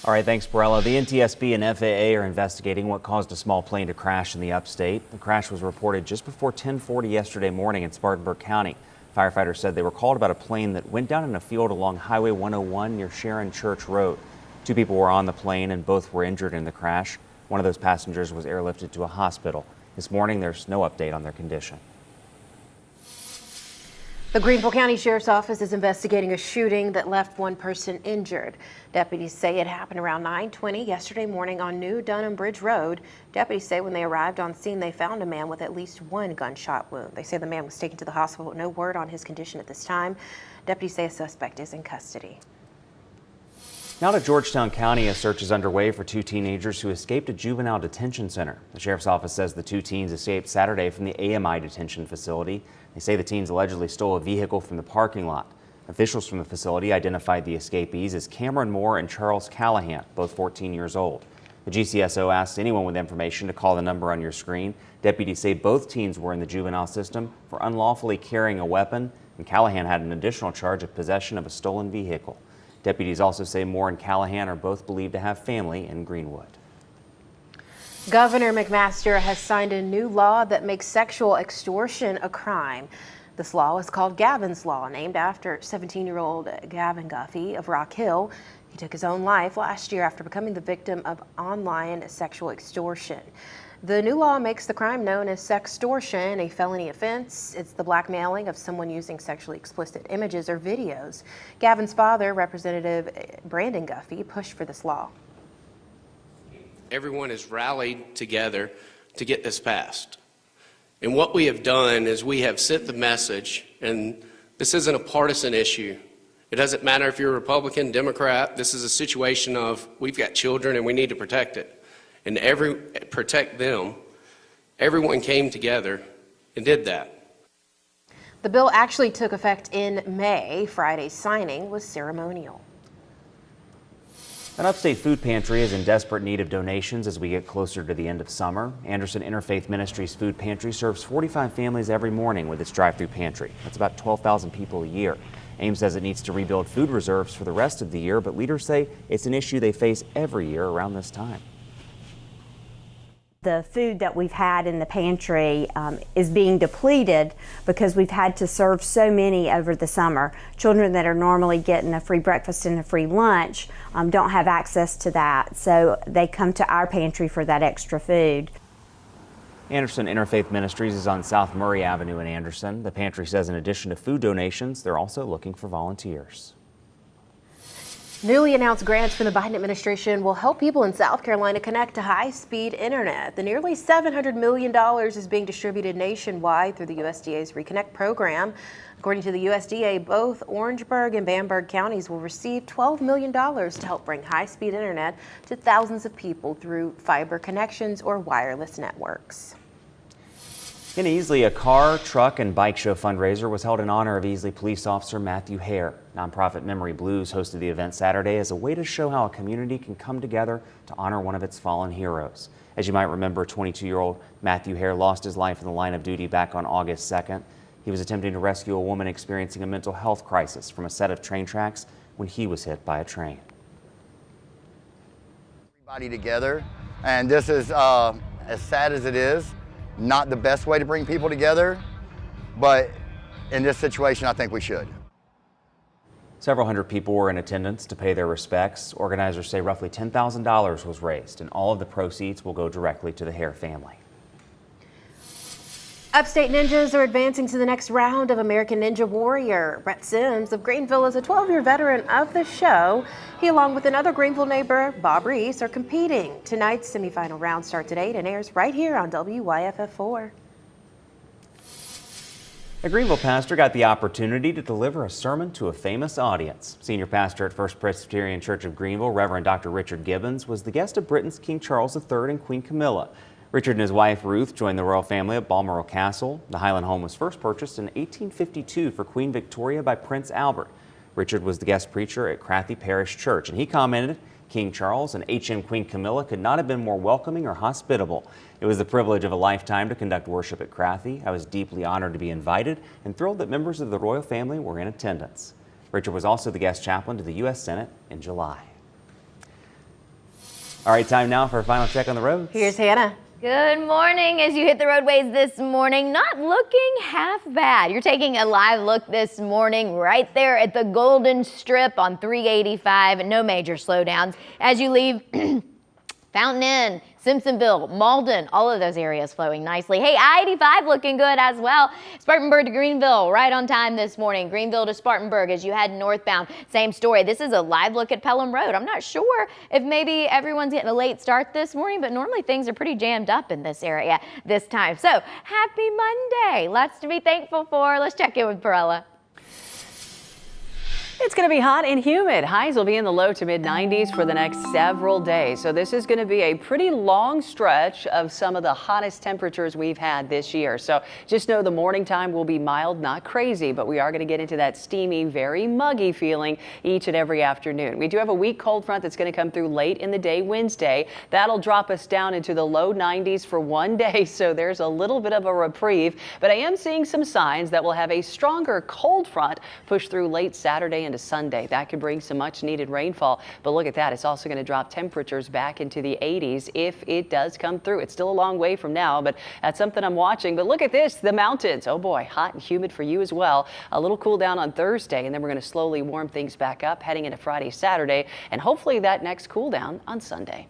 All right, thanks, Borella. The NTSB and FAA are investigating what caused a small plane to crash in the upstate. The crash was reported just before 10:40 yesterday morning in Spartanburg County. Firefighters said they were called about a plane that went down in a field along Highway 101 near Sharon Church Road. 2 people were on the plane and both were injured in the crash. One of those passengers was airlifted to a hospital. This morning, there's no update on their condition. The Greenville County Sheriff's Office is investigating a shooting that left one person injured. Deputies say it happened around 9:20 yesterday morning on New Dunham Bridge Road. Deputies say when they arrived on scene, they found a man with at least one gunshot wound. They say the man was taken to the hospital with no word on his condition at this time. Deputies say a suspect is in custody. Now to Georgetown County, a search is underway for 2 teenagers who escaped a juvenile detention center. The sheriff's office says the 2 teens escaped Saturday from the AMI detention facility. They say the teens allegedly stole a vehicle from the parking lot. Officials from the facility identified the escapees as Cameron Moore and Charles Callahan, both 14 years old. The GCSO asked anyone with information to call the number on your screen. Deputies say both teens were in the juvenile system for unlawfully carrying a weapon, and Callahan had an additional charge of possession of a stolen vehicle. Deputies also say Moore and Callahan are both believed to have family in Greenwood. Governor McMaster has signed a new law that makes sexual extortion a crime. This law is called Gavin's Law, named after 17-year-old Gavin Guffey of Rock Hill. He took his own life last year after becoming the victim of online sexual extortion. The new law makes the crime known as sextortion a felony offense. It's the blackmailing of someone using sexually explicit images or videos. Gavin's father, Representative Brandon Guffey, pushed for this law. Everyone has rallied together to get this passed. And what we have done is we have sent the message, and this isn't a partisan issue. It doesn't matter if you're a Republican, Democrat. This is a situation of we've got children and we need to protect it. And protect them. Everyone came together and did that. The bill actually took effect in May. Friday's signing was ceremonial. An upstate food pantry is in desperate need of donations as we get closer to the end of summer. Anderson Interfaith Ministries Food Pantry serves 45 families every morning with its drive-through pantry. That's about 12,000 people a year. AIM says it needs to rebuild food reserves for the rest of the year, but leaders say it's an issue they face every year around this time. The food that we've had in the pantry is being depleted because we've had to serve so many over the summer. Children that are normally getting a free breakfast and a free lunch don't have access to that, so they come to our pantry for that extra food. Anderson Interfaith Ministries is on South Murray Avenue in Anderson. The pantry says in addition to food donations, they're also looking for volunteers. Newly announced grants from the Biden administration will help people in South Carolina connect to high-speed internet. The nearly $700 million is being distributed nationwide through the USDA's Reconnect program. According to the USDA, both Orangeburg and Bamberg counties will receive $12 million to help bring high-speed internet to thousands of people through fiber connections or wireless networks. In Easley, a car, truck, and bike show fundraiser was held in honor of Easley police officer Matthew Hare. Nonprofit Memory Blues hosted the event Saturday as a way to show how a community can come together to honor one of its fallen heroes. As you might remember, 22-year-old Matthew Hare lost his life in the line of duty back on August 2nd. He was attempting to rescue a woman experiencing a mental health crisis from a set of train tracks when he was hit by a train. Everybody together, and this is, as sad as it is, not the best way to bring people together, but in this situation, I think we should. Several hundred people were in attendance to pay their respects. Organizers say roughly $10,000 was raised, and all of the proceeds will go directly to the Hare family. Upstate Ninjas are advancing to the next round of American Ninja Warrior. Brett Sims of Greenville is a 12-year veteran of the show. He, along with another Greenville neighbor, Bob Reese, are competing. Tonight's semifinal round starts at 8 and airs right here on WYFF4. A Greenville pastor got the opportunity to deliver a sermon to a famous audience. Senior pastor at First Presbyterian Church of Greenville, Reverend Dr. Richard Gibbons, was the guest of Britain's King Charles III and Queen Camilla. Richard and his wife Ruth joined the royal family at Balmoral Castle. The Highland home was first purchased in 1852 for Queen Victoria by Prince Albert. Richard was the guest preacher at Crathy Parish Church, and he commented, King Charles and HM Queen Camilla could not have been more welcoming or hospitable. It was the privilege of a lifetime to conduct worship at Crathy. I was deeply honored to be invited and thrilled that members of the royal family were in attendance. Richard was also the guest chaplain to the U.S. Senate in July. All right, time now for a final check on the roads. Here's Hannah. Good morning. As you hit the roadways this morning, not looking half bad. You're taking a live look this morning right there at the Golden Strip on 385. No major slowdowns as you leave Fountain Inn, Simpsonville, Malden, all of those areas flowing nicely. Hey, I-85 looking good as well. Spartanburg to Greenville, right on time this morning. Greenville to Spartanburg as you head northbound. Same story. This is a live look at Pelham Road. I'm not sure if maybe everyone's getting a late start this morning, but normally things are pretty jammed up in this area this time. So happy Monday. Lots to be thankful for. Let's check in with Perella. It's going to be hot and humid. Highs will be in the low to mid 90s for the next several days. So this is going to be a pretty long stretch of some of the hottest temperatures we've had this year. So just know the morning time will be mild, not crazy, but we are going to get into that steamy, very muggy feeling each and every afternoon. We do have a weak cold front that's going to come through late in the day Wednesday. That'll drop us down into the low 90s for one day. So there's a little bit of a reprieve, but I am seeing some signs that we'll have a stronger cold front push through late Saturday into Sunday. That could bring some much needed rainfall, but look at that. It's also going to drop temperatures back into the 80s if it does come through. It's still a long way from now, but that's something I'm watching. But look at this, the mountains. Oh boy, hot and humid for you as well. A little cool down on Thursday, and then we're going to slowly warm things back up heading into Friday, Saturday, and hopefully that next cool down on Sunday.